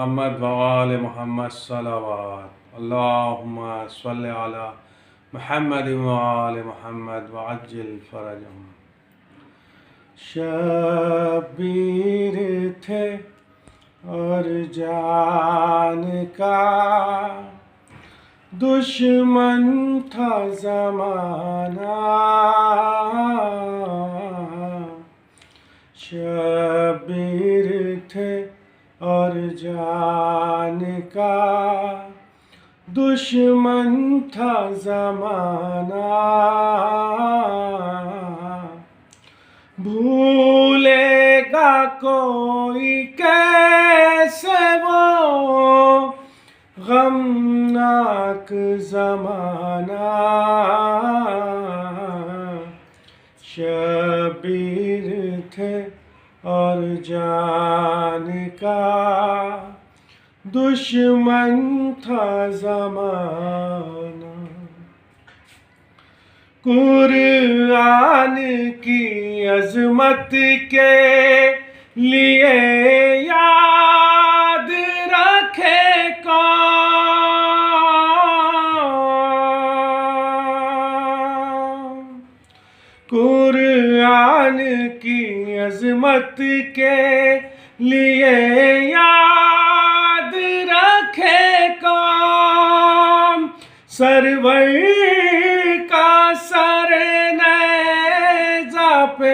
محمد وآل محمد صلوات اللہم صلی علی محمد وآل محمد وعجل فرجہم۔ شبیر تھے اور جان کا دشمن تھا زمانہ، شبیر تھے اور جان کا دشمن تھا زمانہ، بھولے گا کوئی کیسے وہ غمناک زمانہ، شبیر تھے اور جان کا دشمن تھا زمانہ۔ قرآن کی عظمت کے لیے یاد رکھے کون، قرآن کی عظمت کے لیے یاد رکھے کون، سرور کا سر نیزہ پہ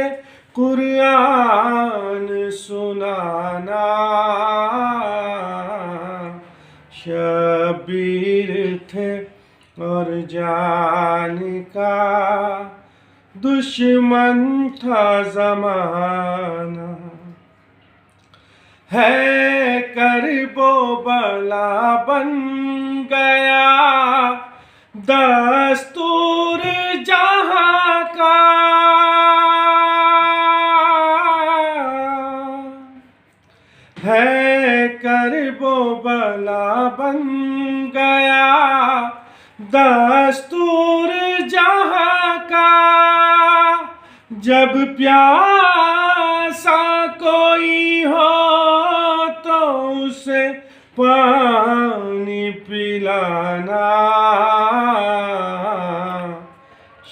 قرآن سنانا، شبیر تھے اور جان کا دشمن تھا زمانہ، ہے کرب و بلا بن گیا دستور جہاں کا، ہے کرب و بلا بن گیا دستور جہاں کا، جب پیاسا کوئی ہو تو اسے پانی پلانا،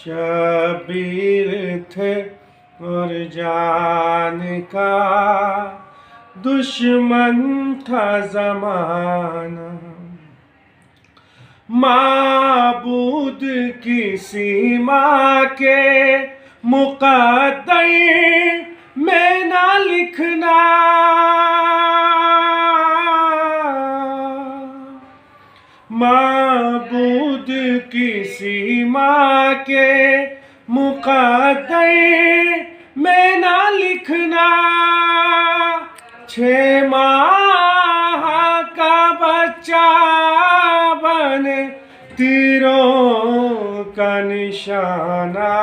شبیر تھے اور جان کا دشمن تھا زمانہ، معبود کسی ماں کے مقدر میں نہ لکھنا، معبود کسی ماں کے مقدر میں نہ لکھنا، 6 ماہ کا بچہ بنے تیروں کا نشانہ،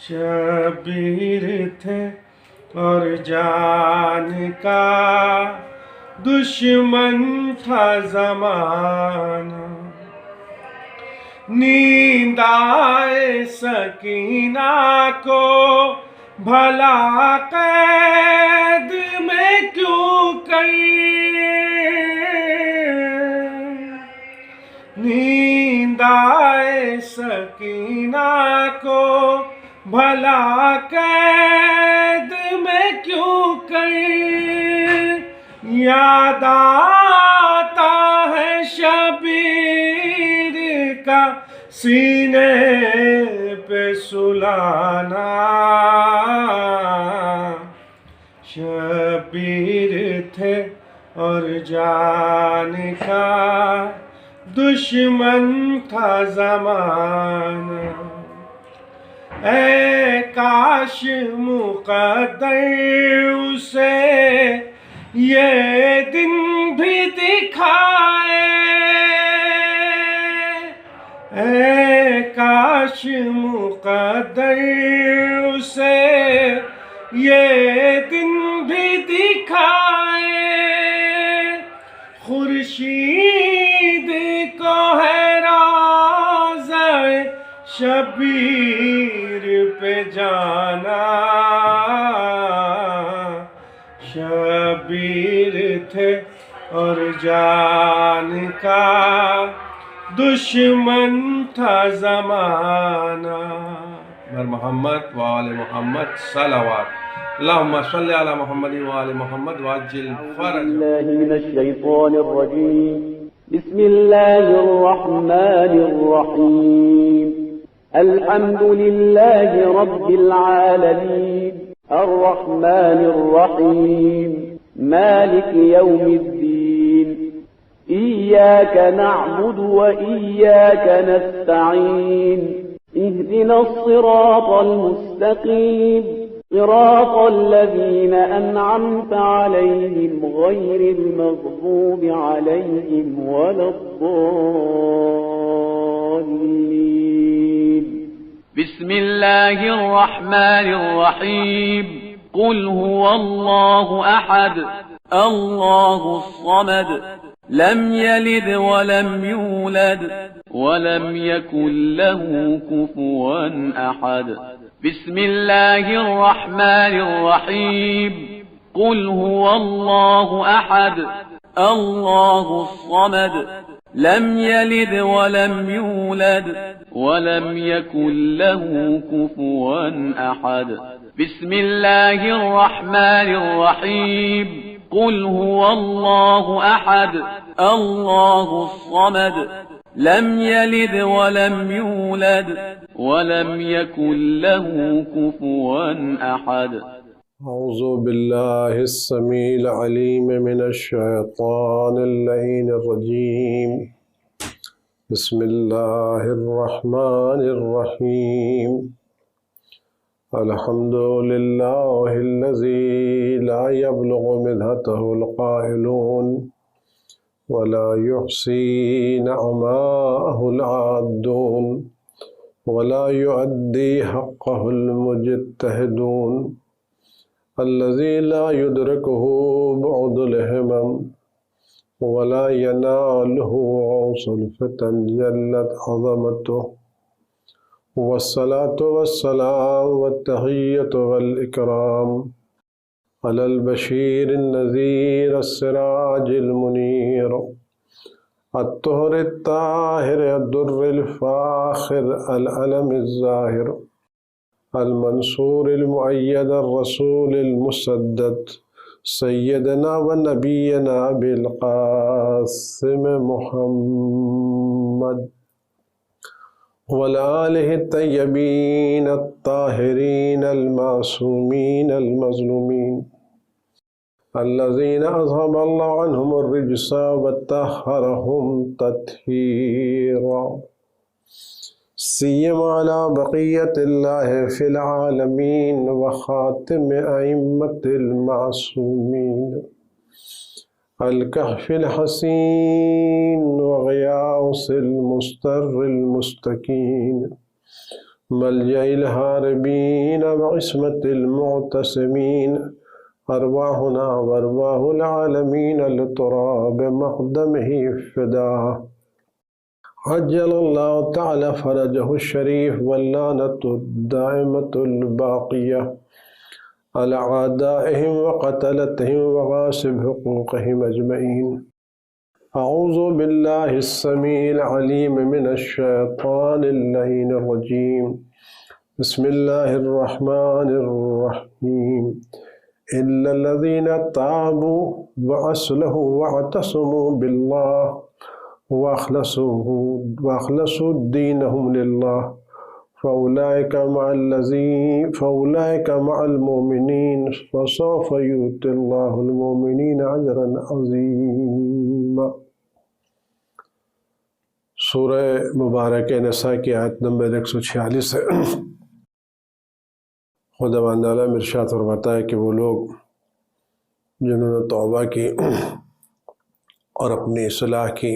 شبیر تھے اور جان کا دشمن تھا زمانہ، نیند آئے سکینہ کو بھلا قید میں کیوں کئی، نیند آئے سکینہ کو بھلا قید میں کیوں کئی، یاد آتا ہے شبیر کا سینے پہ سلانا، شبیر تھے اور جان کا دشمن تھا زمانہ، اے کاش مقدر اسے یہ دن بھی دکھائے، اے کاش مقدر اسے یہ دن بھی دکھائے، خورشید کو ہے روضہ شبیر پہ جانا، شبیر شبیر تھے اور جان کا دشمن تھا زمانہ. بر محمد وآل محمد صلوات. اللهم صل على محمد وآل محمد وعجل فرجهم. بالله من الشيطان الرجيم. بسم الله الرحمن الرحيم. الحمد لله رب العالمين الرحمن الرحيم مالك يوم الدين. إياك نعبد وإياك نستعين. اهدنا الصراط المستقيم صراط الذين أنعمت عليهم غير المغضوب عليهم ولا الضالين. بسم الله الرحمن الرحيم. قل هو الله أحد الله الصمد لم يلد ولم يولد ولم يكن له كفوا أحد. بسم الله الرحمن الرحيم. قل هو الله أحد الله الصمد لم يلد ولم يولد ولم يكن له كفوا أحد. بسم الله الرحمن الرحيم. قل هو الله أحد الله الصمد لم يلد ولم يولد ولم يكن له كفوا أحد. أعوذ بالله السميع العليم من الشيطان اللعين الرجيم. بسم الله الرحمن الرحيم. الحمد لله الذي لا يبلغ مدحته القائلون ولا يحصي نعماءه العادون ولا يؤدي حقه المجتهدون. الذي لا يدركه بعد الهمم ولا يناله صلفة جلت عظمته. والصلاة والسلام والتحية والإكرام على البشير النذير السراج المنير الطهر الطاهر الدر الفاخر العلم الظاهر المنصور المؤيد الرسول المسدد سيدنا ونبينا بالقاسم محمد وعلى آله الطيبين الطاهرين المعصومين المظلومين الذين أذهب الله عنهم الرجس وطهرهم تطهيرا. سيما على بقية الله في العالمين وخاتم أئمة المعصومين الكهف الحسين وغياث المستر المستكين ملجأ الهاربين وعصمة المعتصمين أرواحنا وأرواح العالمين لتراب مقدمه فداه. عجل الله تعالى فرجه الشريف واللعنة الدائمة الباقية على أعدائهم وقتلتهم وغاصب حقوقهم أجمعين. أعوذ بالله السميع العليم من الشيطان اللعين الرجيم. بسم الله الرحمن الرحيم. إلا الذين تابوا وأصلحوا واعتصموا بالله وأخلصوا دينهم لله فأولئك مع المؤمنين فسوف يؤتي الله المؤمنين أجرا عظيما. سورہ مبارک نساء کی آیت نمبر 146 ہے. خدا تعالیٰ ارشاد فرماتا ہے کہ وہ لوگ جنہوں نے توبہ کی اور اپنی اصلاح کی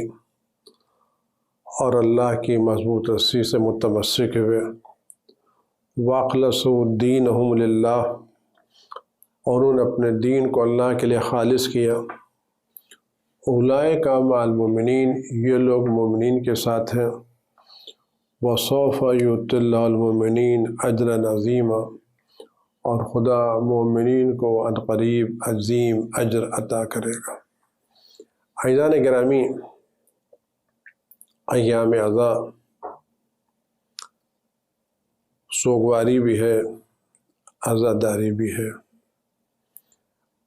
اور اللہ کی مضبوط رسی سے متمسک ہوئے، واخلصوا دینہم للہ، اور انہوں نے اپنے دین کو اللہ کے لیے خالص کیا، اولئک مع المؤمنین، یہ لوگ مومنین کے ساتھ ہیں، وسوف یؤتی اللہ المؤمنین اجرا عظیما، اور خدا مومنین کو عنقریب عظیم اجر عطا کرے گا۔ عزیزان گرامی، ایام عزا سوگواری بھی ہے، عزاداری بھی ہے،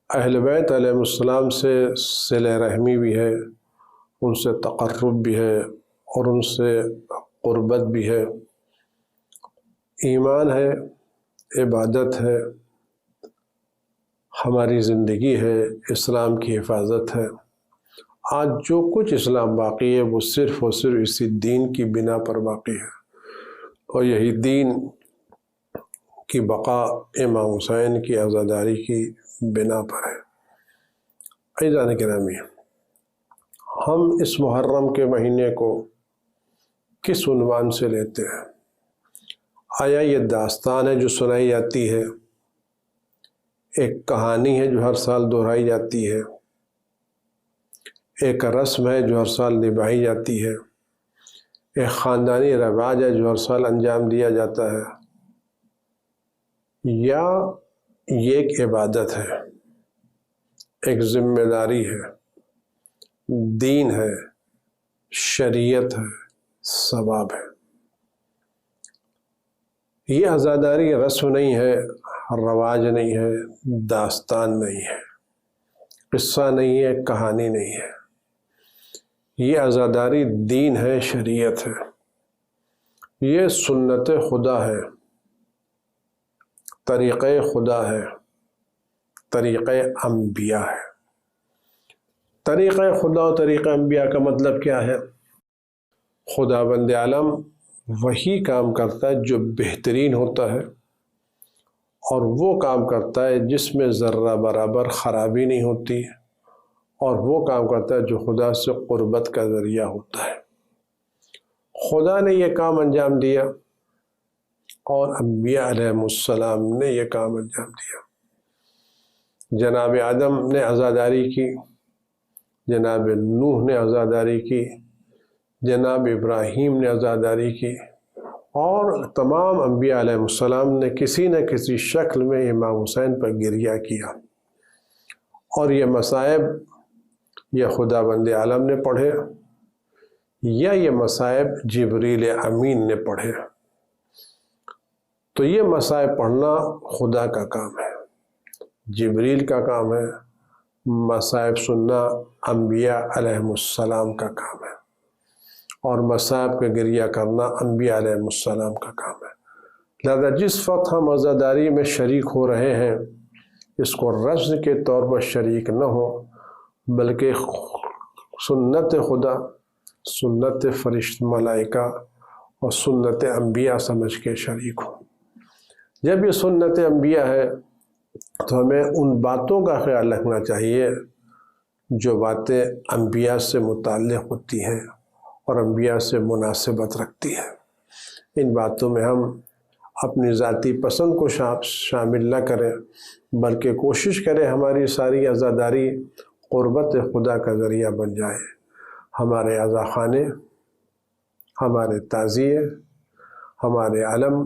اہل بیت علیہ السلام سے صلہ رحمی بھی ہے، ان سے تقرب بھی ہے اور ان سے قربت بھی ہے، ایمان ہے، عبادت ہے، ہماری زندگی ہے، اسلام کی حفاظت ہے۔ آج جو کچھ اسلام باقی ہے وہ صرف اور صرف اسی دین کی بنا پر باقی ہے، اور یہی دین کی بقا امام حسین کی عزاداری کی بنا پر ہے۔ عزیزان گرامی، ہم اس محرم کے مہینے کو کس عنوان سے لیتے ہیں؟ آیا یہ داستان ہے جو سنائی جاتی ہے، ایک کہانی ہے جو ہر سال دہرائی جاتی ہے، ایک رسم ہے جو ہر سال نبھائی جاتی ہے، ایک خاندانی رواج ہے جو ہر سال انجام دیا جاتا ہے، یا یہ ایک عبادت ہے، ایک ذمہ داری ہے، دین ہے، شریعت ہے، ثواب ہے؟ یہ عزاداری رسم نہیں ہے، رواج نہیں ہے، داستان نہیں ہے، قصہ نہیں ہے، کہانی نہیں ہے، یہ عزاداری دین ہے، شریعت ہے، یہ سنت خدا ہے، طریقہ خدا ہے، طریقہ انبیاء ہے۔ طریقہ خدا و طریقہ انبیاء کا مطلب کیا ہے؟ خدا بند عالم وہی کام کرتا ہے جو بہترین ہوتا ہے، اور وہ کام کرتا ہے جس میں ذرہ برابر خرابی نہیں ہوتی، اور وہ کام کرتا ہے جو خدا سے قربت کا ذریعہ ہوتا ہے۔ خدا نے یہ کام انجام دیا اور انبیاء علیہ السلام نے یہ کام انجام دیا۔ جناب آدم نے عزاداری کی، جناب نوح نے عزاداری کی، جناب ابراہیم نے عزاداری کی، اور تمام انبیاء علیہ السلام نے کسی نہ کسی شکل میں امام حسین پر گریہ کیا، اور یہ مصائب یا خدا بند عالم نے پڑھے یا یہ مصائب جبریل امین نے پڑھے۔ تو یہ مصائب پڑھنا خدا کا کام ہے، جبریل کا کام ہے، مصائب سننا انبیاء علیہ السلام کا کام ہے، اور مصائب کا گریہ کرنا انبیاء علیہ السلام کا کام ہے۔ لہذا جس وقت ہم عزاداری میں شریک ہو رہے ہیں، اس کو رسم کے طور پر شریک نہ ہو، بلکہ سنت خدا، سنت فرشت ملائکہ اور سنت انبیاء سمجھ کے شریک ہو۔ جب یہ سنت انبیاء ہے تو ہمیں ان باتوں کا خیال رکھنا چاہیے جو باتیں انبیاء سے متعلق ہوتی ہیں اور انبیاء سے مناسبت رکھتی ہیں۔ ان باتوں میں ہم اپنی ذاتی پسند کو شامل نہ کریں، بلکہ کوشش کریں ہماری ساری عزاداری قربت خدا کا ذریعہ بن جائے۔ ہمارے عزا خانے، ہمارے تعزیے، ہمارے علم،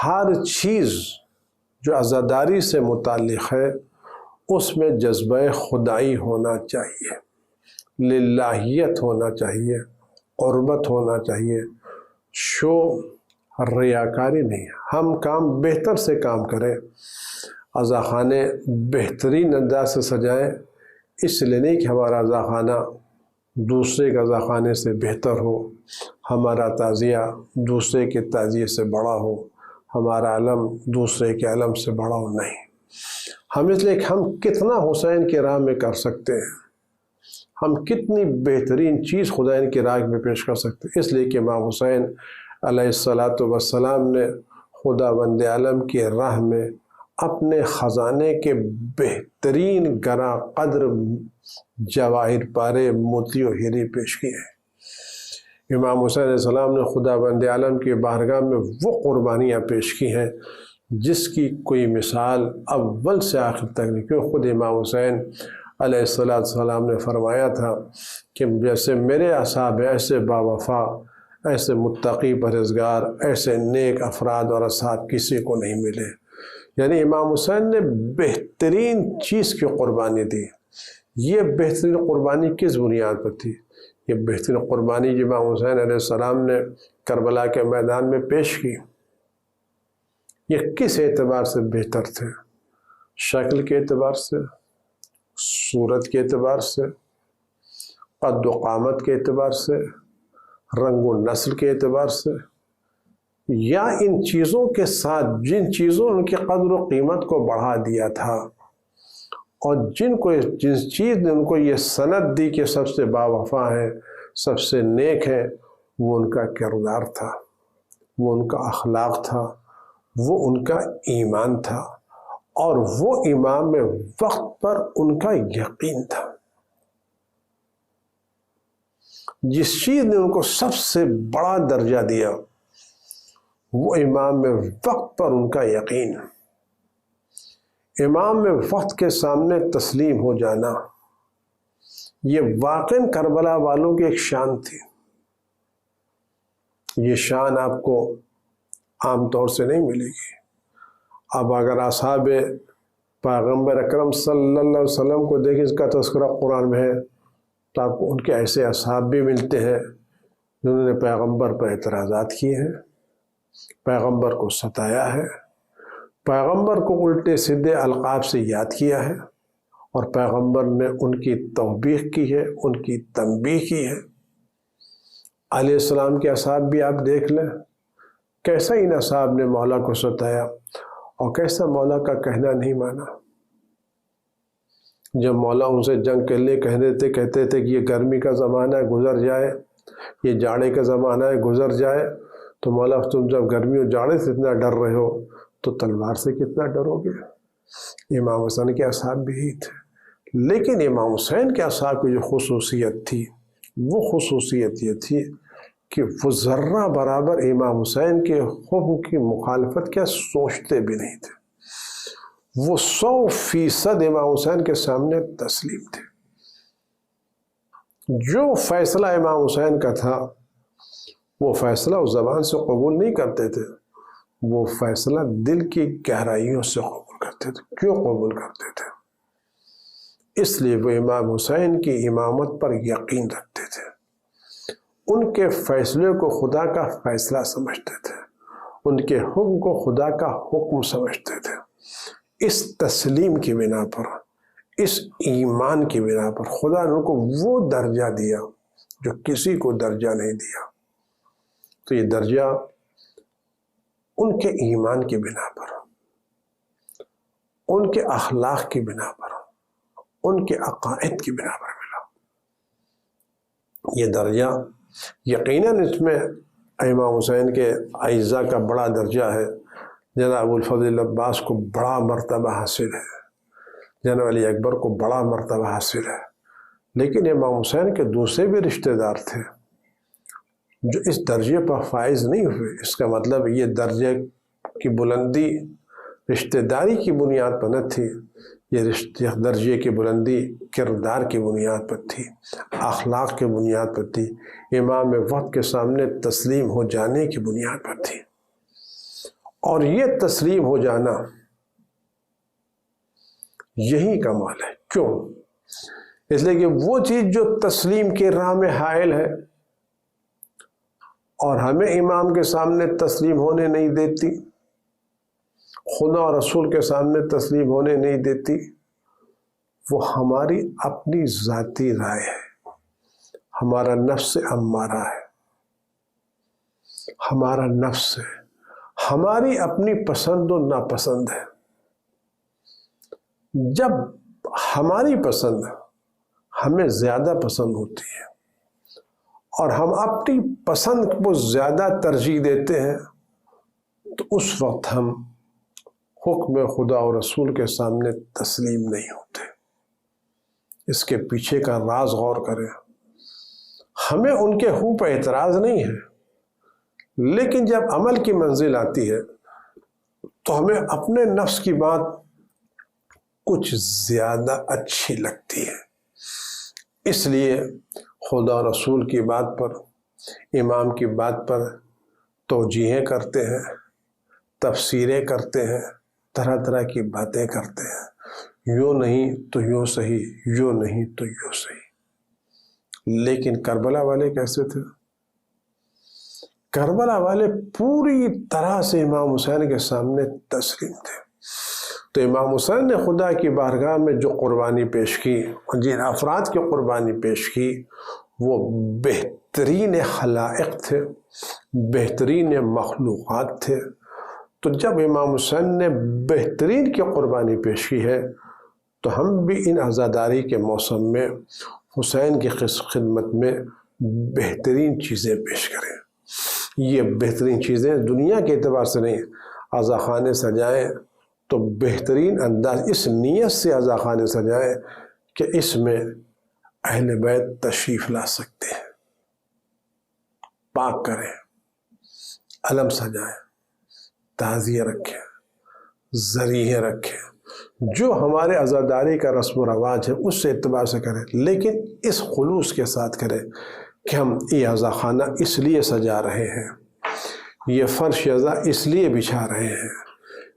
ہر چیز جو عزاداری سے متعلق ہے اس میں جذبہ خدائی ہونا چاہیے، للہیت ہونا چاہیے، قربت ہونا چاہیے، شو ریاکاری نہیں۔ ہم کام بہتر سے کام کریں، عزا خانے بہترین انداز سے سجائیں، اس لیے نہیں کہ ہمارا عزا خانہ دوسرے کے عزا خانے سے بہتر ہو، ہمارا تعزیہ دوسرے کے تعزیے سے بڑا ہو، ہمارا علم دوسرے کے علم سے بڑا ہو، نہیں۔ ہم اس لیے کہ ہم کتنا حسین کی راہ میں کر سکتے ہیں، ہم کتنی بہترین چیز خدا کی راہ میں پیش کر سکتے ہیں۔ اس لیے کہ امام حسین علیہ السلام نے خدا بند عالم کی راہ میں اپنے خزانے کے بہترین گراں قدر جواہر پارے موتی و ہیرے پیش کیے ہیں۔ امام حسین علیہ السلام نے خدا بند عالم کی بارگاہ میں وہ قربانیاں پیش کی ہیں جس کی کوئی مثال اول سے آخر تک نہیں، کیوں خود امام حسین علیہ السلام نے فرمایا تھا کہ جیسے میرے اصحاب ایسے باوفا، ایسے متقی پرہیزگار، ایسے نیک افراد اور اصحاب کسی کو نہیں ملے۔ یعنی امام حسین نے بہترین چیز کی قربانی دی۔ یہ بہترین قربانی کس بنیاد پر تھی؟ یہ بہترین قربانی جو امام حسین علیہ السلام نے کربلا کے میدان میں پیش کی، یہ کس اعتبار سے بہتر تھے؟ شکل کے اعتبار سے، صورت کے اعتبار سے، قد و قامت کے اعتبار سے، رنگ و نسل کے اعتبار سے، یا ان چیزوں کے ساتھ جن چیزوں نے ان کی قدر و قیمت کو بڑھا دیا تھا، اور جس چیز نے ان کو یہ سند دی کہ سب سے باوفا ہیں، سب سے نیک ہیں، وہ ان کا کردار تھا، وہ ان کا اخلاق تھا، وہ ان کا ایمان تھا، اور وہ ایمان میں وقت پر ان کا یقین تھا۔ جس چیز نے ان کو سب سے بڑا درجہ دیا وہ امام میں وقت پر ان کا یقین، امام میں وقت کے سامنے تسلیم ہو جانا، یہ واقعاً کربلا والوں کی ایک شان تھی۔ یہ شان آپ کو عام طور سے نہیں ملے گی۔ اب اگر اصحاب پیغمبر اکرم صلی اللہ علیہ وسلم کو دیکھیں، اس کا تذکرہ قرآن میں ہے، تو آپ کو ان کے ایسے اصحاب بھی ملتے ہیں جنہوں نے پیغمبر پر اعتراضات کیے ہیں، پیغمبر کو ستایا ہے، پیغمبر کو الٹے سیدھے القاب سے یاد کیا ہے، اور پیغمبر نے ان کی توبیخ کی ہے، ان کی تنبیہ کی ہے۔ علیہ السلام کے اصحاب بھی آپ دیکھ لیں، کیسا ان اصحاب نے مولا کو ستایا اور کیسا مولا کا کہنا نہیں مانا۔ جب مولا ان سے جنگ کے لیے کہتے تھے کہ یہ گرمی کا زمانہ ہے گزر جائے، یہ جاڑے کا زمانہ ہے گزر جائے، تو مولا تم جب گرمی اور جاڑے سے اتنا ڈر رہے ہو تو تلوار سے کتنا ڈرو گے؟ امام حسین کے اصحاب بھی ہی تھے، لیکن امام حسین کے اصحاب کی جو خصوصیت تھی وہ خصوصیت یہ تھی کہ وہ ذرہ برابر امام حسین کے حکم کی مخالفت کیا سوچتے بھی نہیں تھے، وہ 100% امام حسین کے سامنے تسلیم تھے۔ جو فیصلہ امام حسین کا تھا وہ فیصلہ اس زبان سے قبول نہیں کرتے تھے، وہ فیصلہ دل کی گہرائیوں سے قبول کرتے تھے۔ کیوں قبول کرتے تھے؟ اس لیے وہ امام حسین کی امامت پر یقین رکھتے تھے، ان کے فیصلے کو خدا کا فیصلہ سمجھتے تھے، ان کے حکم کو خدا کا حکم سمجھتے تھے۔ اس تسلیم کی بنا پر، اس ایمان کی بنا پر خدا نے ان کو وہ درجہ دیا جو کسی کو درجہ نہیں دیا۔ تو یہ درجہ ان کے ایمان کی بنا پر، ان کے اخلاق کی بنا پر، ان کے عقائد کی بنا پر ملا۔ یہ درجہ یقیناً اس میں امام حسین کے اعزاء کا بڑا درجہ ہے۔ جناب ابوالفضل عباس کو بڑا مرتبہ حاصل ہے، جناب علی اکبر کو بڑا مرتبہ حاصل ہے، لیکن امام حسین کے دوسرے بھی رشتہ دار تھے جو اس درجے پر فائز نہیں ہوئے۔ اس کا مطلب یہ درجے کی بلندی رشتہ داری کی بنیاد پر نہ تھی، یہ درجے کی بلندی کردار کی بنیاد پر تھی، اخلاق کی بنیاد پر تھی، امام وقت کے سامنے تسلیم ہو جانے کی بنیاد پر تھی۔ اور یہ تسلیم ہو جانا یہی کمال ہے۔ کیوں؟ اس لیے کہ وہ چیز جو تسلیم کے راہ میں حائل ہے اور ہمیں امام کے سامنے تسلیم ہونے نہیں دیتی، خدا اور رسول کے سامنے تسلیم ہونے نہیں دیتی، وہ ہماری اپنی ذاتی رائے ہے، ہمارا نفس امارہ ہے، ہمارا نفس ہے، ہماری اپنی پسند و ناپسند ہے۔ جب ہماری پسند ہمیں زیادہ پسند ہوتی ہے اور ہم اپنی پسند کو زیادہ ترجیح دیتے ہیں، تو اس وقت ہم حکم خدا اور رسول کے سامنے تسلیم نہیں ہوتے۔ اس کے پیچھے کا راز غور کریں۔ ہمیں ان کے حکم پر اعتراض نہیں ہے، لیکن جب عمل کی منزل آتی ہے تو ہمیں اپنے نفس کی بات کچھ زیادہ اچھی لگتی ہے، اس لیے خدا رسول کی بات پر، امام کی بات پر توجیہیں کرتے ہیں، تفسیریں کرتے ہیں، طرح طرح کی باتیں کرتے ہیں، یوں نہیں تو یوں صحیح، یوں نہیں تو یوں صحیح۔ لیکن کربلا والے کیسے تھے؟ کربلا والے پوری طرح سے امام حسین کے سامنے تسلیم تھے۔ تو امام حسین نے خدا کی بارگاہ میں جو قربانی پیش کی، جن افراد کی قربانی پیش کی، وہ بہترین خلائق تھے، بہترین مخلوقات تھے۔ تو جب امام حسین نے بہترین کی قربانی پیش کی ہے تو ہم بھی ان عزاداری کے موسم میں حسین کی خدمت میں بہترین چیزیں پیش کریں۔ یہ بہترین چیزیں دنیا کے اعتبار سے نہیں، عزاخانے سجائیں تو بہترین انداز اس نیت سے عزاخانے سجائیں کہ اس میں اہل بیت تشریف لا سکتے ہیں، پاک کریں، علم سجائیں، تعزیہ رکھیں، ذریعے رکھیں، جو ہمارے عزاداری کا رسم و رواج ہے اس سے اعتبار سے کریں، لیکن اس خلوص کے ساتھ کریں کہ ہم یہ عزاخانہ اس لیے سجا رہے ہیں، یہ فرش عزا اس لیے بچھا رہے ہیں،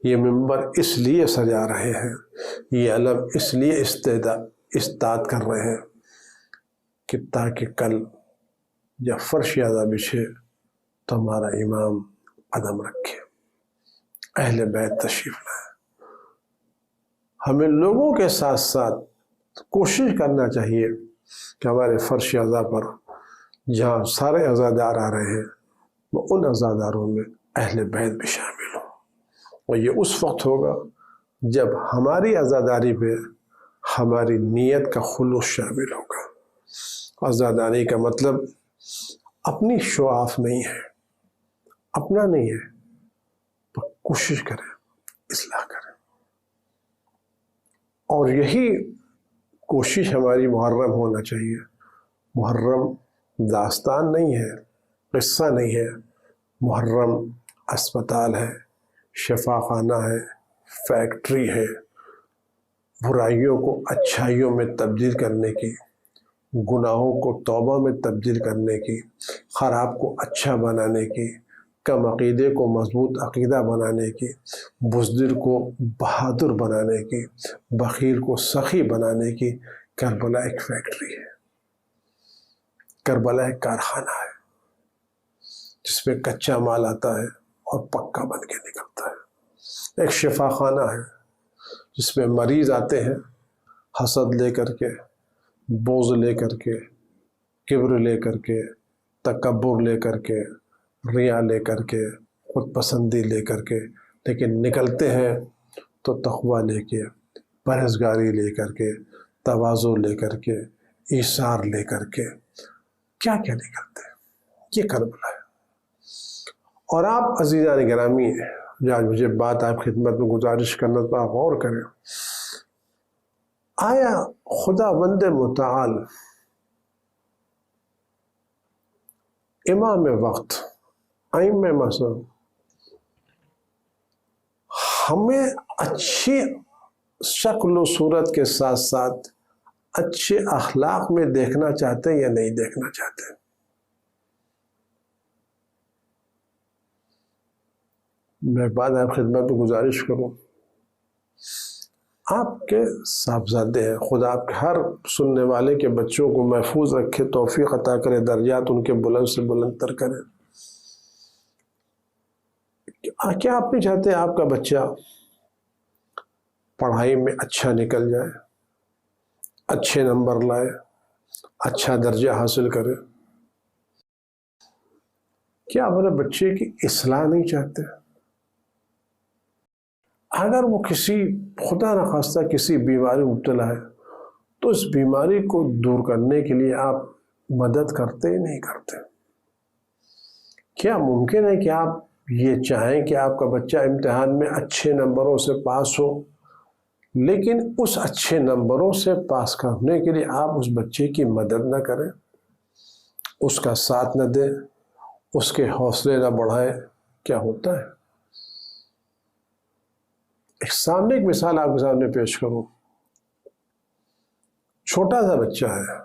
یہ منبر اس لیے سجا رہے ہیں، یہ علم اس لیے استاد کر رہے ہیں کہ تاکہ کل جب فرش عزا بچھے تو ہمارا امام قدم رکھے، اہل بیت تشریف لائے۔ ہمیں لوگوں کے ساتھ ساتھ کوشش کرنا چاہیے کہ ہمارے فرش عزا پر جہاں سارے عزادار آ رہے ہیں وہ ان عزاداروں میں اہل بیت بھی شامل ہوں، اور یہ اس وقت ہوگا جب ہماری عزاداری پہ ہماری نیت کا خلوص شامل ہوگا۔ عزاداری کا مطلب اپنی شعاف نہیں ہے، اپنا نہیں ہے، تو کوشش کریں، اصلاح کریں، اور یہی کوشش ہماری محرم ہونا چاہیے۔ محرم داستان نہیں ہے، قصہ نہیں ہے، محرم اسپتال ہے، شفا خانہ ہے، فیکٹری ہے، برائیوں کو اچھائیوں میں تبدیل کرنے کی، گناہوں کو توبہ میں تبدیل کرنے کی، خراب کو اچھا بنانے کی، کم عقیدے کو مضبوط عقیدہ بنانے کی، بزدل کو بہادر بنانے کی، بخیل کو سخی بنانے کی۔ کربلا ایک فیکٹری ہے، کربلا ایک کارخانہ ہے جس میں کچا مال آتا ہے اور پکا بن کے نکلتا ہے۔ ایک شفا خانہ ہے جس میں مریض آتے ہیں حسد لے کر کے، بغض لے کر کے، کبر لے کر کے، تکبر لے کر کے، ریا لے کر کے، خود پسندی لے کر کے، لیکن نکلتے ہیں تو تقویٰ لے کے، پرہیزگاری لے کر کے، تواضع لے کر کے، ایثار لے کر کے، کیا کیا نکلتے ہیں۔ یہ کربلا ہے۔ اور آپ عزیزان گرامی، آج مجھے بات آپ خدمت میں گزارش کرنا تو آپ غور کریں، آیا خدا بند متعال امام وقت ائمہ مسلم ہمیں اچھی شکل و صورت کے ساتھ ساتھ اچھے اخلاق میں دیکھنا چاہتے ہیں یا نہیں دیکھنا چاہتے؟ میں بعد آپ خدمت میں گزارش کروں، آپ کے صاحبزادے ہیں، خدا آپ کے ہر سننے والے کے بچوں کو محفوظ رکھے، توفیق عطا کرے، درجات ان کے بلند سے بلند تر کرے۔ کیا آپ نہیں چاہتے آپ کا بچہ پڑھائی میں اچھا نکل جائے، اچھے نمبر لائے، اچھا درجہ حاصل کرے؟ کیا اپنے بچے کی اصلاح نہیں چاہتے؟ اگر وہ کسی خدا نخواستہ کسی بیماری مبتلا ہے تو اس بیماری کو دور کرنے کے لیے آپ مدد کرتے ہی نہیں کرتے۔ کیا ممکن ہے کہ آپ یہ چاہیں کہ آپ کا بچہ امتحان میں اچھے نمبروں سے پاس ہو، لیکن اس اچھے نمبروں سے پاس کرنے کے لیے آپ اس بچے کی مدد نہ کریں، اس کا ساتھ نہ دیں، اس کے حوصلے نہ بڑھائیں؟ کیا ہوتا ہے؟ ایک مثال آپ کے سامنے پیش کروں۔ چھوٹا سا بچہ ہے،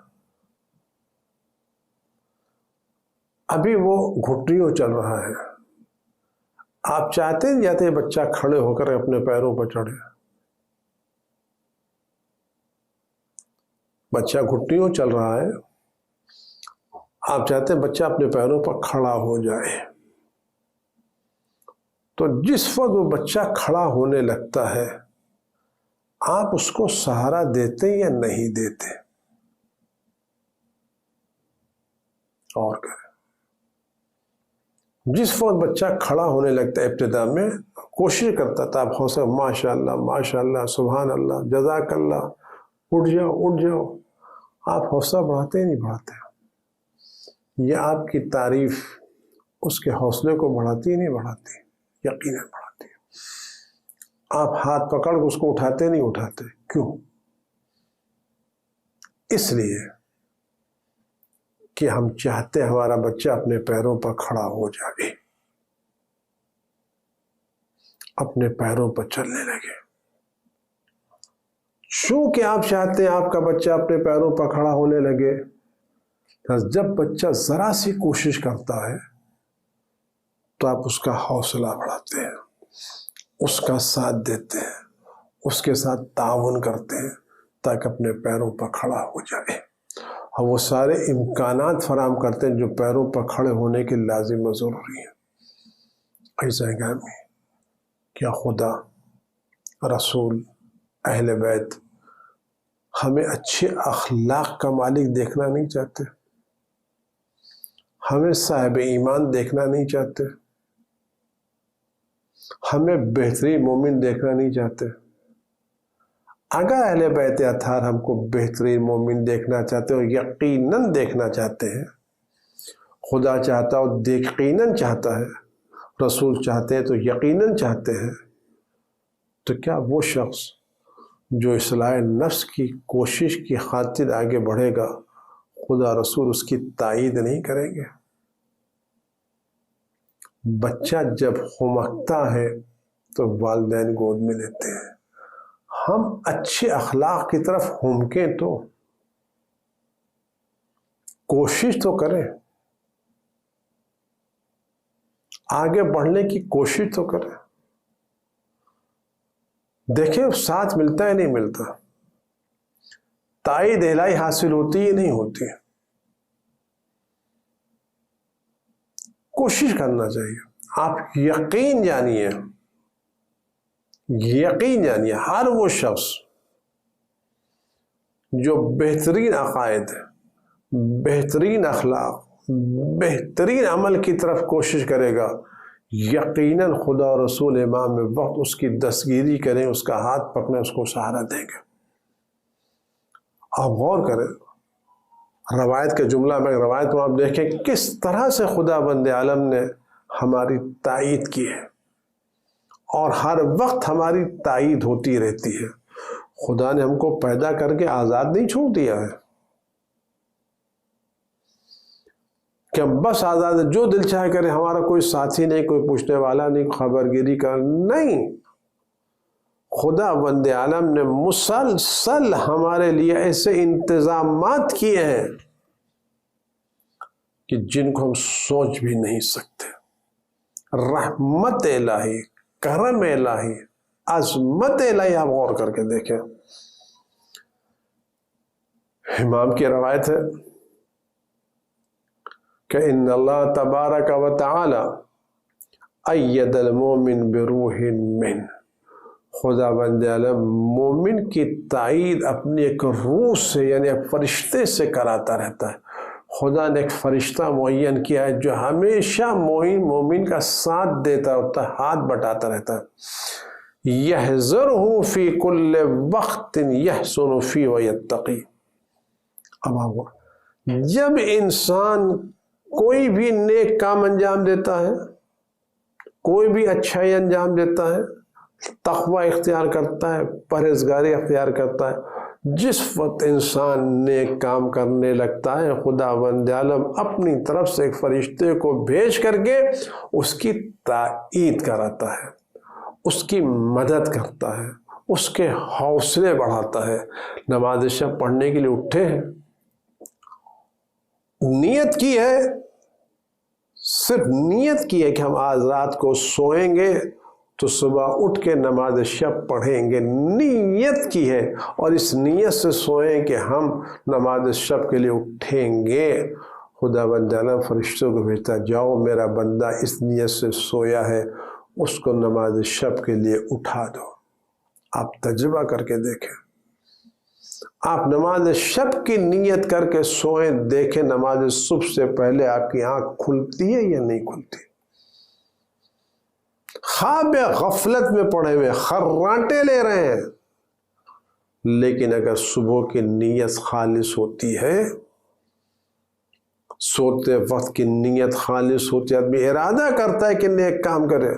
ابھی وہ گھٹنیوں چل رہا ہے، آپ چاہتے نہیں جاتے بچہ کھڑے ہو کر اپنے پیروں پر چڑھے، بچہ گھٹنیوں چل رہا ہے، آپ چاہتے ہیں بچہ اپنے پیروں پر کھڑا ہو جائے۔ تو جس وقت وہ بچہ کھڑا ہونے لگتا ہے آپ اس کو سہارا دیتے یا نہیں دیتے؟ اور کریں، جس وقت بچہ کھڑا ہونے لگتا ہے ابتدا میں کوشش کرتا تھا آپ حوصلہ، ماشاء اللہ ماشاء اللہ سبحان اللہ جزاک اللہ، اٹھ جاؤ اٹھ جاؤ، آپ حوصلہ بڑھاتے نہیں بڑھاتے؟ یہ آپ کی تعریف اس کے حوصلے کو بڑھاتی نہیں بڑھاتی؟ یقیناً بڑھاتی ہے۔ آپ ہاتھ پکڑ کے اس کو اٹھاتے نہیں اٹھاتے؟ کیوں؟ اس لیے کہ ہم چاہتے ہیں ہمارا بچہ اپنے پیروں پر کھڑا ہو جائے، اپنے پیروں پر چلنے لگے۔ چونکہ آپ چاہتے ہیں آپ کا بچہ اپنے پیروں پر کھڑا ہونے لگے، جب بچہ ذرا سی کوشش کرتا ہے تو آپ اس کا حوصلہ بڑھاتے ہیں، اس کا ساتھ دیتے ہیں، اس کے ساتھ تعاون کرتے ہیں تاکہ اپنے پیروں پر کھڑا ہو جائے، اور وہ سارے امکانات فراہم کرتے ہیں جو پیروں پر کھڑے ہونے کے لازم و ضروری ہیں۔ ایسا ہے کیا خدا، رسول، اہل بیت ہمیں اچھے اخلاق کا مالک دیکھنا نہیں چاہتے؟ ہمیں صاحب ایمان دیکھنا نہیں چاہتے؟ ہمیں بہترین مومن دیکھنا نہیں چاہتے؟ اگر اہل بیت اطہار ہم کو بہترین مومن دیکھنا چاہتے ہو، یقیناً دیکھنا چاہتے ہیں، خدا چاہتا ہو یقیناً چاہتا ہے، رسول چاہتے ہیں تو یقیناً چاہتے ہیں، تو کیا وہ شخص جو اصلاح نفس کی کوشش کی خاطر آگے بڑھے گا خدا رسول اس کی تائید نہیں کریں گے؟ بچہ جب خمکتا ہے تو والدین گود میں لیتے ہیں، ہم اچھے اخلاق کی طرف ہمکیں تو کوشش تو کریں، آگے بڑھنے کی کوشش تو کریں، دیکھیں ساتھ ملتا ہے نہیں ملتا، تائید الہی حاصل ہوتی ہے نہیں ہوتی، کوشش کرنا چاہیے۔ آپ یقین جانیے ہر وہ شخص جو بہترین عقائد، بہترین اخلاق، بہترین عمل کی طرف کوشش کرے گا، یقیناً خدا اور رسول امام وقت اس کی دستگیری کریں، اس کا ہاتھ پکڑیں، اس کو سہارا دیں گے۔ آپ غور کریں روایت کے جملہ میں، روایت کو آپ دیکھیں کس طرح سے خدا بند عالم نے ہماری تائید کی ہے، اور ہر وقت ہماری تائید ہوتی رہتی ہے۔ خدا نے ہم کو پیدا کر کے آزاد نہیں چھوڑ دیا ہے کہ ہم بس آزاد جو دل چاہے کرے، ہمارا کوئی ساتھی نہیں، کوئی پوچھنے والا نہیں، خبر گیری کا نہیں۔ خدا بند عالم نے مسلسل ہمارے لیے ایسے انتظامات کیے ہیں کہ جن کو ہم سوچ بھی نہیں سکتے۔ رحمت الہی، کرم الہی، عظمت الہی، آپ غور کر کے دیکھیں۔ امام کی روایت ہے کہ ان اللہ تبارک و تعالی اید المومن بروح من، خدا بند عالم مومن کی تائید اپنی ایک روح سے یعنی ایک فرشتے سے کراتا رہتا ہے۔ خدا نے ایک فرشتہ معین کیا ہے جو ہمیشہ مومن کا ساتھ دیتا ہوتا ہے، ہاتھ بٹاتا رہتا ہے۔ یحذرہ فی کل وقت یحسن فی ویتقی۔ اب آپ جب انسان کوئی بھی نیک کام انجام دیتا ہے، کوئی بھی اچھائی انجام دیتا ہے، تقوی اختیار کرتا ہے، پرہیزگاری اختیار کرتا ہے، جس وقت انسان نیک کام کرنے لگتا ہے خدا بند عالم اپنی طرف سے ایک فرشتے کو بھیج کر کے اس کی تائید کراتا ہے، اس کی مدد کرتا ہے، اس کے حوصلے بڑھاتا ہے۔ نماز شب پڑھنے کے لیے اٹھے ہیں، نیت کی ہے، صرف نیت کی ہے کہ ہم آج رات کو سوئیں گے تو صبح اٹھ کے نماز شب پڑھیں گے، نیت کی ہے، اور اس نیت سے سوئیں کہ ہم نماز شب کے لیے اٹھیں گے، خدا بند عالم فرشتوں کو بھیجتا، جاؤ میرا بندہ اس نیت سے سویا ہے، اس کو نماز شب کے لیے اٹھا دو۔ آپ تجربہ کر کے دیکھیں، آپ نماز شب کی نیت کر کے سوئیں، دیکھیں نماز صبح سے پہلے آپ کی آنکھ کھلتی ہے یا نہیں کھلتی۔ خواب غفلت میں پڑے ہوئے خرانٹے لے رہے ہیں، لیکن اگر صبح کی نیت خالص ہوتی ہے، سوتے وقت کی نیت خالص ہوتی ہے، آدمی ارادہ کرتا ہے کہ نیک کام کرے،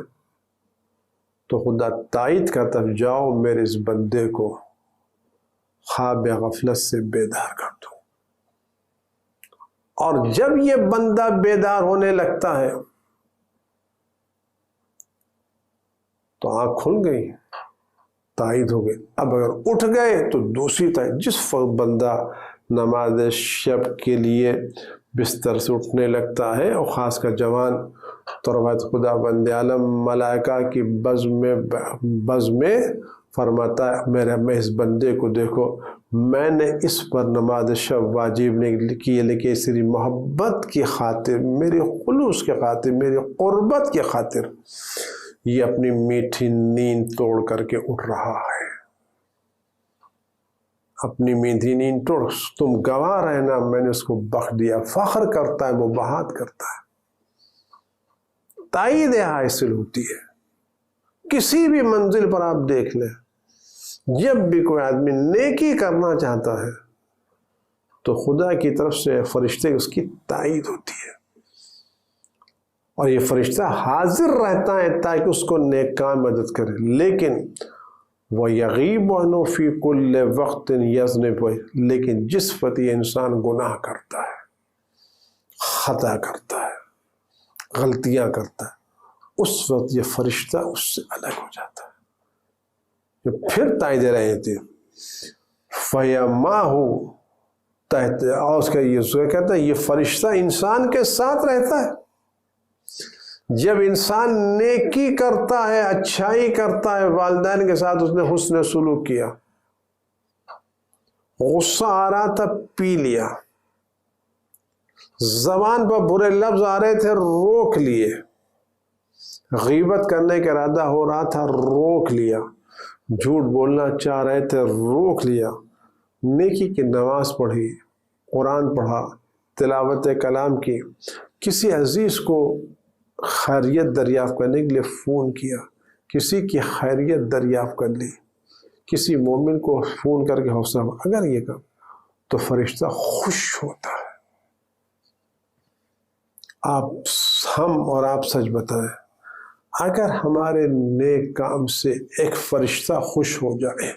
تو خدا تائید کرتا ہے، جاؤ میرے اس بندے کو خواب غفلت سے بیدار کر دو۔ اور جب یہ بندہ بیدار ہونے لگتا ہے تو آنکھ کھل گئی، تائید ہو گئی۔ اب اگر اٹھ گئے تو دوسری تائید، جس وقت بندہ نماز شب کے لیے بستر سے اٹھنے لگتا ہے، اور خاص کر جوان، تو روایت خدا بند عالم ملائکہ کی بز میں فرماتا ہے، میں اس بندے کو دیکھو، میں نے اس پر نماز شب واجب نہیں کی، لیکن صرف محبت کی خاطر، میری خلوص کی خاطر، میری قربت کی خاطر یہ اپنی میٹھی نیند توڑ کر کے اٹھ رہا ہے۔ اپنی میٹھی نیند توڑ، تم گواہ رہنا میں نے اس کو بخش دیا، فخر کرتا ہے، مباحث کرتا ہے۔ تائید حاصل ہوتی ہے۔ کسی بھی منزل پر آپ دیکھ لیں، جب بھی کوئی آدمی نیکی کرنا چاہتا ہے تو خدا کی طرف سے فرشتے اس کی تائید ہوتی ہے، اور یہ فرشتہ حاضر رہتا ہے تاکہ اس کو نیک کام مدد کرے۔ لیکن وَيَغِيبُ عَنْهُ فِي كُلِّ وَقْتٍ يَذْنِبُ، لیکن جس وقت یہ انسان گناہ کرتا ہے، خطا کرتا ہے، غلطیاں کرتا ہے، اس وقت یہ فرشتہ اس سے الگ ہو جاتا ہے۔ جو پھر تائید رہے تھے فَيَمَاهُ تحت، اور اس کا یہ کہتا ہے یہ فرشتہ انسان کے ساتھ رہتا ہے۔ جب انسان نیکی کرتا ہے، اچھائی کرتا ہے، والدین کے ساتھ اس نے حسن سلوک کیا، غصہ آ رہا تھا پی لیا، زبان پر برے لفظ آ رہے تھے روک لیے، غیبت کرنے کا ارادہ ہو رہا تھا روک لیا، جھوٹ بولنا چاہ رہے تھے روک لیا، نیکی کی نماز پڑھی، قرآن پڑھا، تلاوت کلام کی، کسی عزیز کو خیریت دریافت کرنے کے لیے فون کیا، کسی کی خیریت دریافت کر لی، کسی مومن کو فون کر کے حوصلہ، اگر یہ کر تو فرشتہ خوش ہوتا ہے۔ ہم اور آپ سچ بتائیں، اگر ہمارے نیک کام سے ایک فرشتہ خوش ہو جائے،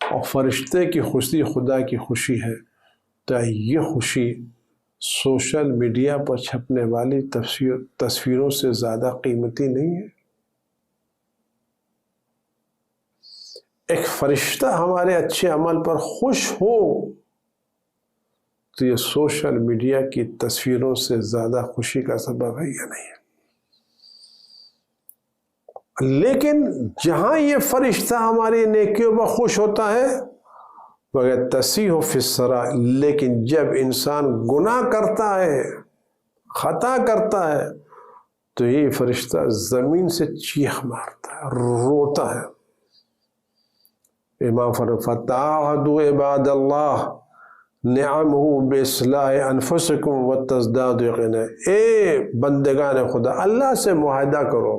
اور فرشتے کی خوشی خدا کی خوشی ہے، تو یہ خوشی سوشل میڈیا پر چھپنے والی تصویروں سے زیادہ قیمتی نہیں ہے۔ ایک فرشتہ ہمارے اچھے عمل پر خوش ہو تو یہ سوشل میڈیا کی تصویروں سے زیادہ خوشی کا سبب ہے یا نہیں ہے؟ لیکن جہاں یہ فرشتہ ہماری نیکیوں پر خوش ہوتا ہے وغیر تسیح فی السرا، لیکن جب انسان گناہ کرتا ہے، خطا کرتا ہے، تو یہ فرشتہ زمین سے چیخ مارتا ہے، روتا ہے۔ امام فتعاہدوا عباد اللہ نعمہ باصلاح انفسکم وتزدادوا یقینا، اے بندگان خدا، اللہ سے معاہدہ کرو،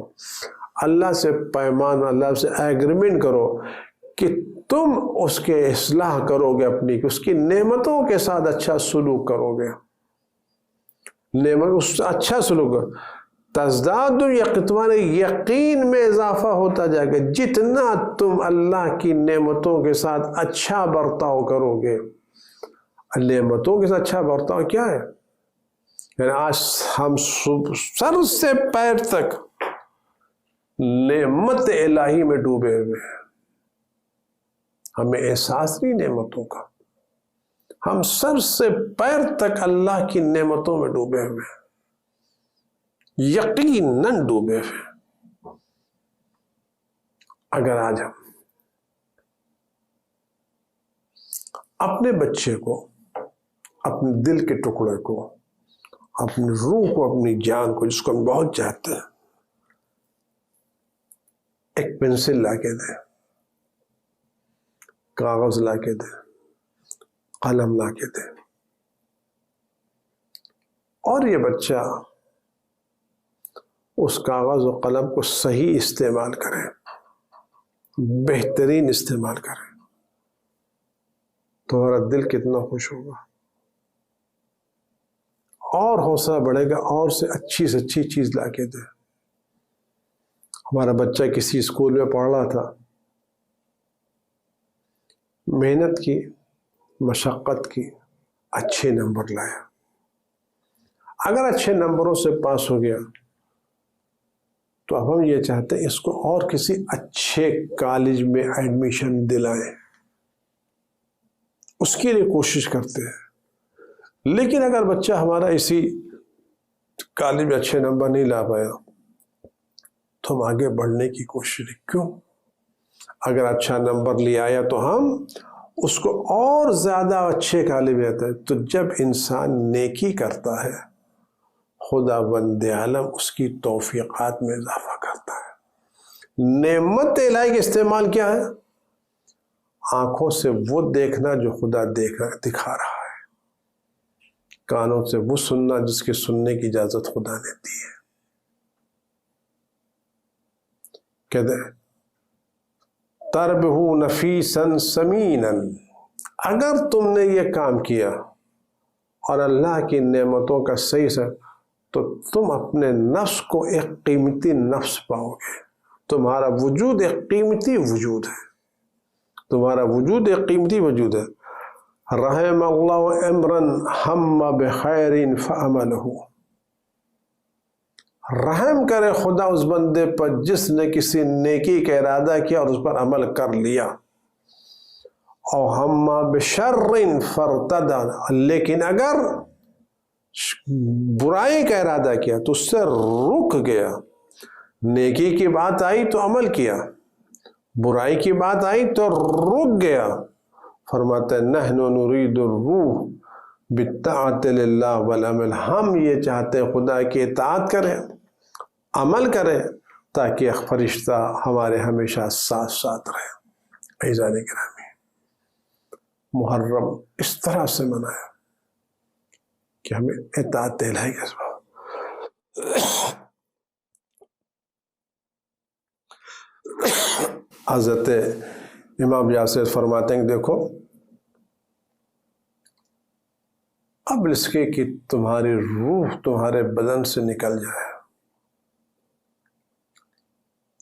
اللہ سے پیمان، اللہ سے ایگریمنٹ کرو کہ تم اس کے اصلاح کرو گے، اپنی اس کی نعمتوں کے ساتھ اچھا سلوک کرو گے، اس سے اچھا سلوک کرو، تزداد یقین میں اضافہ ہوتا جائے گا، جتنا تم اللہ کی نعمتوں کے ساتھ اچھا برتاؤ کرو گے۔ نعمتوں کے ساتھ اچھا برتاؤ کیا ہے؟ یعنی آج ہم سر سے پیر تک نعمت الہی میں ڈوبے ہوئے ہیں، ہمیں احساس نہیں نعمتوں کا، ہم سر سے پیر تک اللہ کی نعمتوں میں ڈوبے ہوئے ہیں۔ یقیناً ڈوبے ہوئے. اگر آج ہم اپنے بچے کو، اپنے دل کے ٹکڑے کو، اپنی روح کو، اپنی جان کو، جس کو ہم بہت چاہتے ہیں، ایک پنسل لا کے دیں، کاغذ لا کے دیں، قلم لا کے دیں، اور یہ بچہ اس کاغذ و قلم کو صحیح استعمال کرے، بہترین استعمال کرے، تو ہمارا دل کتنا خوش ہوگا، اور حوصلہ بڑھے گا، اور سے اچھی چیز لا کے دے. ہمارا بچہ کسی اسکول میں پڑھ رہا تھا، محنت کی، مشقت کی، اچھے نمبر لایا. اگر اچھے نمبروں سے پاس ہو گیا تو اب ہم یہ چاہتے ہیں اس کو اور کسی اچھے کالج میں ایڈمیشن دلائیں، اس کے لیے کوشش کرتے ہیں. لیکن اگر بچہ ہمارا اسی کالج میں اچھے نمبر نہیں لا پایا تو ہم آگے بڑھنے کی کوشش کریں. کیوں؟ اگر اچھا نمبر لے آیا تو ہم اس کو اور زیادہ اچھے کالج میں آتا ہے. تو جب انسان نیکی کرتا ہے، خدا بند عالم اس کی توفیقات میں اضافہ کرتا ہے. نعمت الہی کا استعمال کیا ہے؟ آنکھوں سے وہ دیکھنا جو خدا دکھا رہا ہے، کانوں سے وہ سننا جس کے سننے کی اجازت خدا نے دی ہے. کہتے ہیں تربہ نفیسا سمینا، اگر تم نے یہ کام کیا اور اللہ کی نعمتوں کا صحیح سے، تو تم اپنے نفس کو ایک قیمتی نفس پاؤ گے. تمہارا وجود ایک قیمتی وجود ہے، تمہارا وجود ایک قیمتی وجود ہے. رحم اللہ امرا ہم بخیر فعملہ، رحم کرے خدا اس بندے پر جس نے کسی نیکی کا ارادہ کیا اور اس پر عمل کر لیا. اور ہم بشر فارتدى، لیکن اگر برائی کا ارادہ کیا تو اس سے رک گیا. نیکی کی بات آئی تو عمل کیا، برائی کی بات آئی تو رک گیا. فرماتے ہیں نحن نرید الروح بالطاعت للہ والعمل، ہم یہ چاہتے ہیں خدا کی اطاعت کریں، عمل کریں، تاکہ ایک فرشتہ ہمارے ہمیشہ ساتھ ساتھ رہے. عزیزان گرامی، محرم اس طرح سے منایا کہ ہمیں اطاعت الہی کا سبب. حضرت امام یاسر فرماتے ہیں کہ دیکھو، قبل اس کے کہ تمہاری روح تمہارے بدن سے نکل جائے،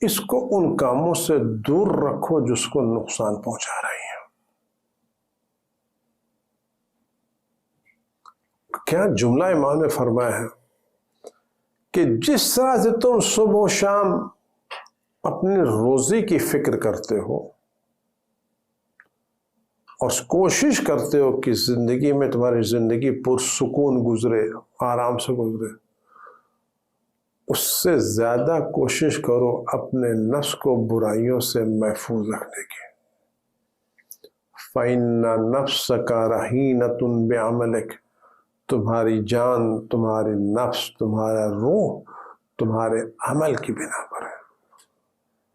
اس کو ان کاموں سے دور رکھو جس کو نقصان پہنچا رہی ہیں. کیا جملہ امام نے فرمایا ہے کہ جس طرح سے تم صبح و شام اپنی روزی کی فکر کرتے ہو اور کوشش کرتے ہو کہ زندگی میں تمہاری زندگی پرسکون گزرے، آرام سے گزرے، اس سے زیادہ کوشش کرو اپنے نفس کو برائیوں سے محفوظ رکھنے کی. فَإِنَّ نَفْسَكَ رَهِينَةٌ بِعَمَلِكَ، تمہاری جان، تمہاری نفس، تمہارا روح تمہارے عمل کی بنا پر ہے.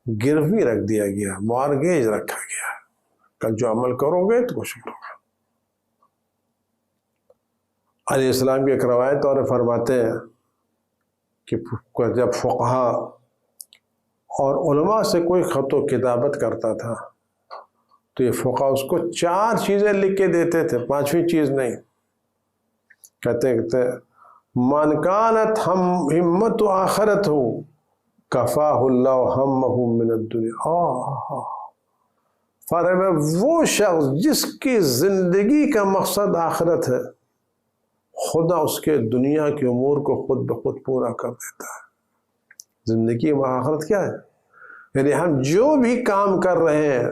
گروی رکھ دیا گیا، مارگیج رکھا گیا. کل جو عمل کرو گے تو کچھ کرو گے. علیہ السلام کی ایک روایت اور فرماتے ہیں کہ جب فقہا اور علماء سے کوئی خط و کتابت کرتا تھا تو یہ فقہا اس کو 4 چیزیں لکھ کے دیتے تھے، 5ویں چیز نہیں. کہتے من کانت ہمت آخرت ہو کفاہ اللہ ہمہ من الدنیا. فرمایا وہ شخص جس کی زندگی کا مقصد آخرت ہے، خدا اس کے دنیا کے امور کو خود بخود پورا کر دیتا ہے. زندگی میں آخرت کیا ہے؟ یعنی ہم جو بھی کام کر رہے ہیں،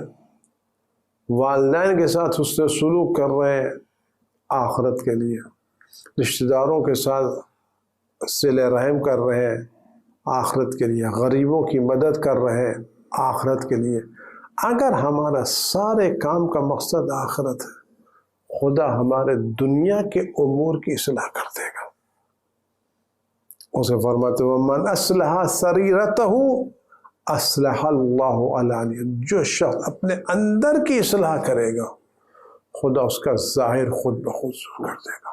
والدین کے ساتھ اس سے سلوک کر رہے ہیں آخرت کے لیے، رشتہ داروں کے ساتھ صلہ رحم کر رہے ہیں آخرت کے لیے، غریبوں کی مدد کر رہے ہیں آخرت کے لیے، اگر ہمارا سارے کام کا مقصد آخرت ہے، خدا ہمارے دنیا کے امور کی اصلاح کر دے گا۔ اسے فرماتے وَمَنْ أَصْلَحَ سَرِيرَتَهُ أَصْلَحَ اللَّهُ عَلَانِيَةً، جو شخص اپنے اندر کی اصلاح کرے گا خدا اس کا ظاہر خود بخود کر دے گا۔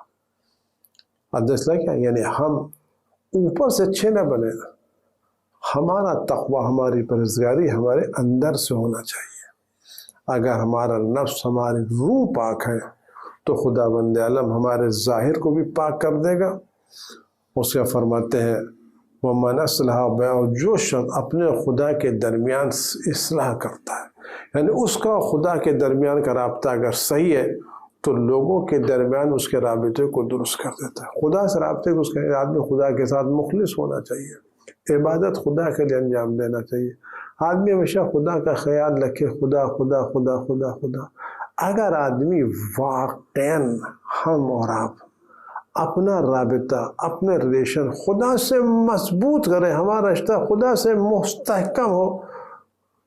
اصلاح کیا یعنی ہم اوپر سے اچھے نہ بنے گا، ہمارا تقوی، ہماری پرہیزگاری ہمارے اندر سے ہونا چاہیے۔ اگر ہمارا نفس، ہماری روح پاک ہے تو خدا بند عالم ہمارے ظاہر کو بھی پاک کر دے گا۔ اس کا فرماتے ہیں وَمَنْ أَصْلَحَ، اور جو شخص اپنے خدا کے درمیان اصلاح کرتا ہے، یعنی اس کا خدا کے درمیان کا رابطہ اگر صحیح ہے تو لوگوں کے درمیان اس کے رابطے کو درست کر دیتا ہے۔ خدا سے رابطے کو، اس کے آدمی خدا کے ساتھ مخلص ہونا چاہیے، عبادت خدا کے لیے انجام دینا چاہیے، آدمی ہمیشہ خدا کا خیال رکھے، خدا خدا خدا خدا خدا۔ اگر آدمی واقعاً ہم اور آپ اپنا رابطہ، اپنے ریلیشن خدا سے مضبوط کرے، ہمارا رشتہ خدا سے مستحکم ہو،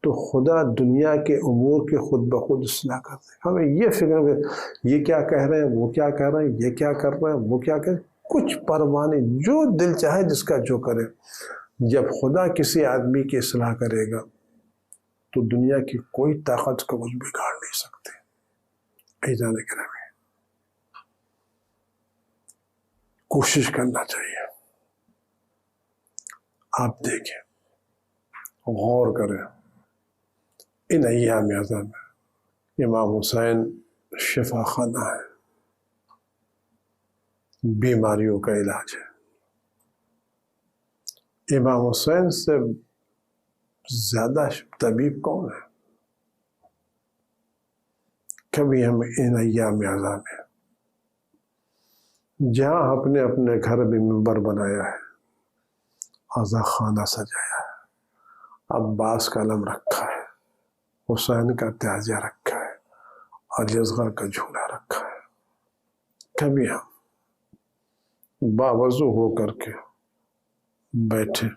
تو خدا دنیا کے امور کے خود بخود اصلاح کر دے۔ ہمیں یہ فکر ہے یہ کیا کہہ رہے ہیں، وہ کیا کہہ رہے ہیں، یہ کیا کر رہے ہیں، وہ کیا کر رہے ہیں، کچھ پرواہ نہیں، جو دل چاہے جس کا جو کرے۔ جب خدا کسی آدمی کی اصلاح کرے گا تو دنیا کی کوئی طاقت کو کچھ بگاڑ نہیں سکتے۔ ایجان کرام کوشش کرنا چاہیے۔ آپ دیکھیں، غور کریں، ان ایام اعظم میں امام حسین شفا خانہ ہے، بیماریوں کا علاج ہے۔ امام حسین سے زیادہ طبیب کون ہے؟ کبھی ہم ان ایام اعظم میں جہاں اپنے اپنے گھر بھی منبر بنایا ہے، عزا خانہ سجایا ہے، عباس کا علم رکھا ہے، حسین کا تعزیہ رکھا ہے، علی اصغر کا جھولا رکھا ہے، کبھی ہم باوضو ہو کر کے بیٹھے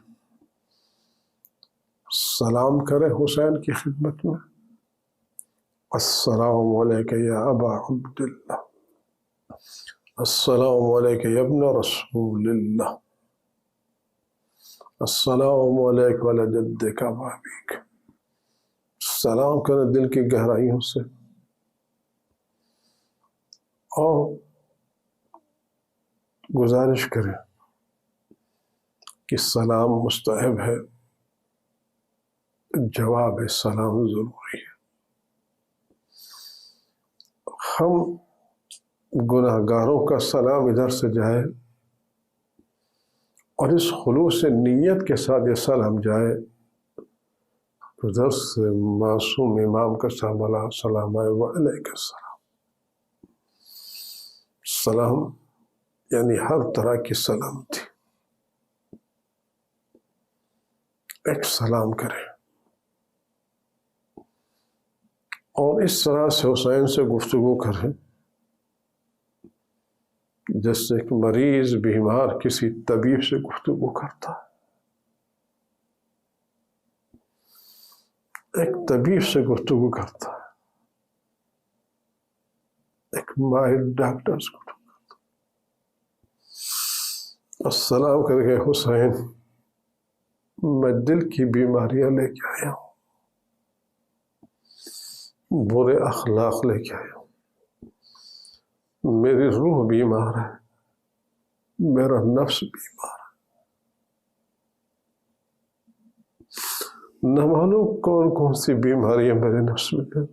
سلام کرے حسین کی خدمت میں، السلام علیکہ یا ابا عبداللہ، السلام علیکہ یا ابن رسول اللہ، السلام علیکہ وعلی جدک و ابیک۔ سلام کریں دل کی گہرائیوں سے، اور گزارش کریں کہ سلام مستحب ہے، جواب سلام ضروری ہے۔ ہم گناہ گاروں کا سلام ادھر سے جائے اور اس خلوص نیت کے ساتھ یہ سلام جائے، ادھر سے معصوم امام کا سلام آئے وعلیک السلام۔ سلام یعنی ہر طرح کی سلام تھی، ایک سلام کرے اور اس طرح سے حسین سے گفتگو کرے جس سے ایک مریض بیمار کسی طبیب سے گفتگو کرتا ہے، ایک طبیب سے گفتگو کرتا ہے، ایک ماہر ڈاکٹر سے گفتگو کرتا ہے۔ السلام کر کے حسین میں دل کی بیماریاں لے کے آیا ہوں، برے اخلاق لے کے آیا ہوں، میری روح بیمار ہے، میرا نفس بیمار ہے، نہ معلوم کون کون سی بیماریاں میرے نفس میں ہیں۔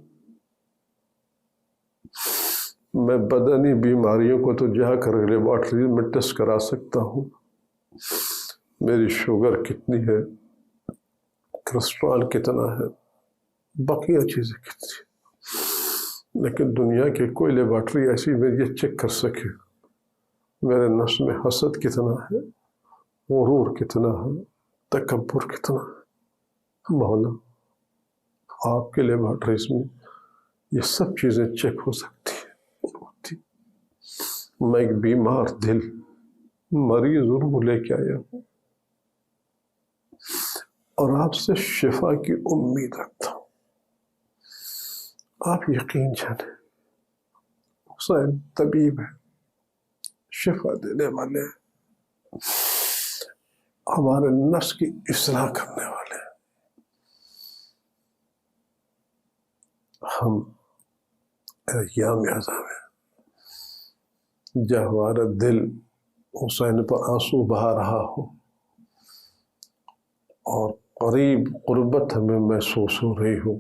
میں بدنی بیماریوں کو تو جا کر لیبارٹری میں ٹیسٹ کرا سکتا ہوں، میری شوگر کتنی ہے، کولسٹرول کتنا ہے، بقیہ چیزیں کتنی ہیں، لیکن دنیا کی کوئی لیبارٹری ایسی میں یہ چیک کر سکے میرے نفس میں حسد کتنا ہے، غرور کتنا ہے، تکبر کتنا ہے۔ مولا آپ کے لیبارٹریز میں یہ سب چیزیں چیک ہو سکتی ہیں۔ میں ایک بیمار دل مریض ضرور لے کے آیا ہوں اور آپ سے شفا کی امید رکھتا ہوں. آپ یقین جانیں حسین طبیب ہے، شفا دینے والے ہیں، ہمارے نفس کی اصلاح کرنے والے ہیں. ہم ایام اعظام ہیں جب ہمارا دل حسین پر آنسو بہا رہا ہو اور قریب قربت ہمیں محسوس ہو رہی ہو،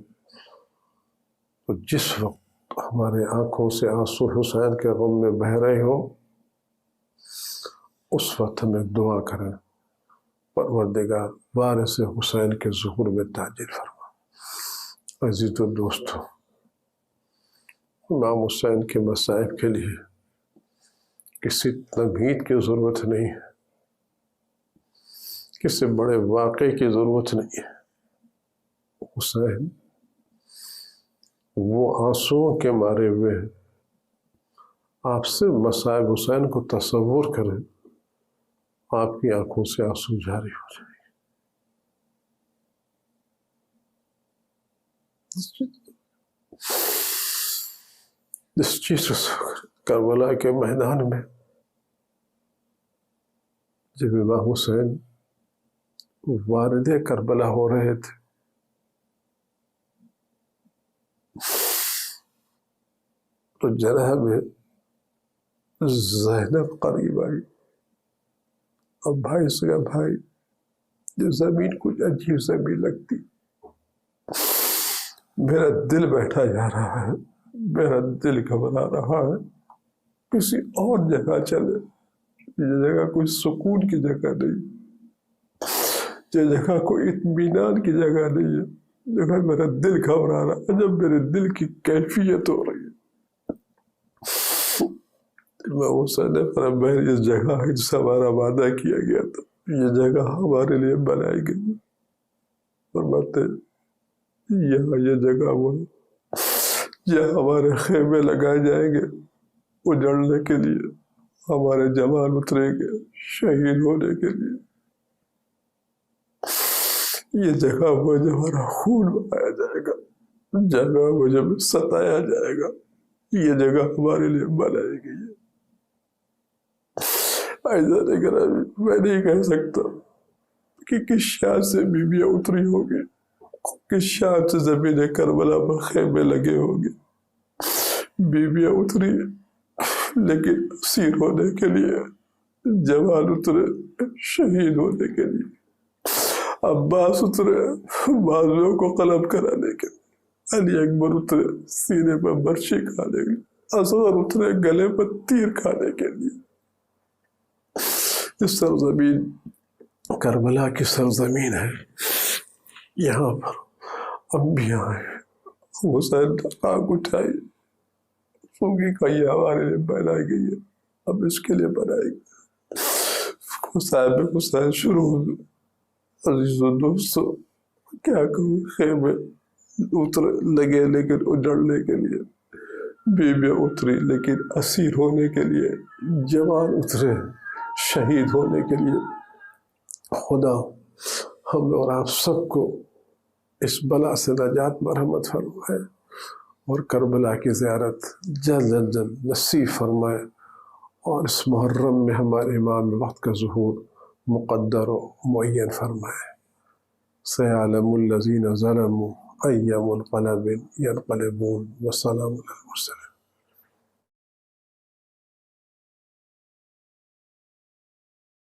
تو جس وقت ہمارے آنکھوں سے آنسو حسین کے غم میں بہہ رہے ہو، اس وقت ہمیں دعا کریں، پروردگار وارث حسین کے ظہور میں تعجیل فرما. عزیز و دوستو، امام حسین کے مصائب کے لیے کسی تمہید کی ضرورت نہیں ہے، کسی بڑے واقعے کی ضرورت نہیں ہے. حسین وہ آنسوؤں کے مارے ہوئے ہیں. آپ سے مصائب حسین کو تصور کریں، آپ کی آنکھوں سے آنسو جاری ہو جائے. اس چیز کربلا کے میدان میں جب امام حسین والد کربلا ہو رہے تھے، تو جناب زینب قریب آئی اور بھائی سے کہا، بھائی یہ زمین کچھ عجیب زمین لگتی، میرا دل بیٹھا جا رہا ہے، میرا دل گھبرا رہا ہے، کسی اور جگہ چلے. یہ جگہ کوئی سکون کی جگہ نہیں، یہ جگہ کوئی اطمینان کی جگہ نہیں ہے، جگہ میرا دل گھبرا رہا ہے. جب میرے دل کی کیفیت ہو رہی ہے، میں حسین نے فرمایا، بہن اس جگہ ہے جس ہمارا وعدہ کیا گیا تھا، یہ جگہ ہمارے لیے بنائی گئی. فرماتے یہاں یہ جگہ وہ ہے جہاں ہمارے خیمے لگائے جائیں گے اجڑنے کے لیے، ہمارے جوان اتریں گے شہید ہونے کے لیے. یہ جگہ وہ جب ہمارا خون بہایا جائے گا، جگہ وہ جب ستایا جائے گا، یہ جگہ ہمارے لیے بنائی گئی ہے. ایسا نہیں کرا، میں نہیں کہہ سکتا کہ کس شان سے بیویاں اتری ہوگی، کس شان سے زمین کربلا پر خیمے لگے ہوں گے. بیویاں اتری لیکن اسیر ہونے کے لیے، جوان اترے شہید ہونے کے لیے، عباس اترے بازوؤں کو قلم کرانے کے لیے، علی اکبر اترے سینے پر برچی کھانے کے لیے، اصغر اترے گلے پر تیر کھانے کے لیے. اس سرزمین کربلا کی سرزمین ہے، یہاں پر انبیاء ہیں. حسین نے آنکھ اٹھائی، سوگی کا یہ ہمارے لیے بنائی گئی ہے، اب اس کے لیے بنائی گئی. صاحب حسین شروع ہوئے. عزیز و دوستو، کیا کہوں، خیمے اترے لگے لیکن اجڑنے کے لیے، بیویاں اتری لیکن اسیر ہونے کے لیے، جوان اترے شہید ہونے کے لیے. خدا ہم اور آپ سب کو اس بلا سے نجات مرحمت فرمائے اور کربلا کی زیارت جلد از جلد نصیب فرمائے، اور اس محرم میں ہمارے امام وقت کا ظہور مقدر و معین فرمائے. سیعلم الذین ظلموا ای منقلب ینقلبون. والسلام علی المرسلین.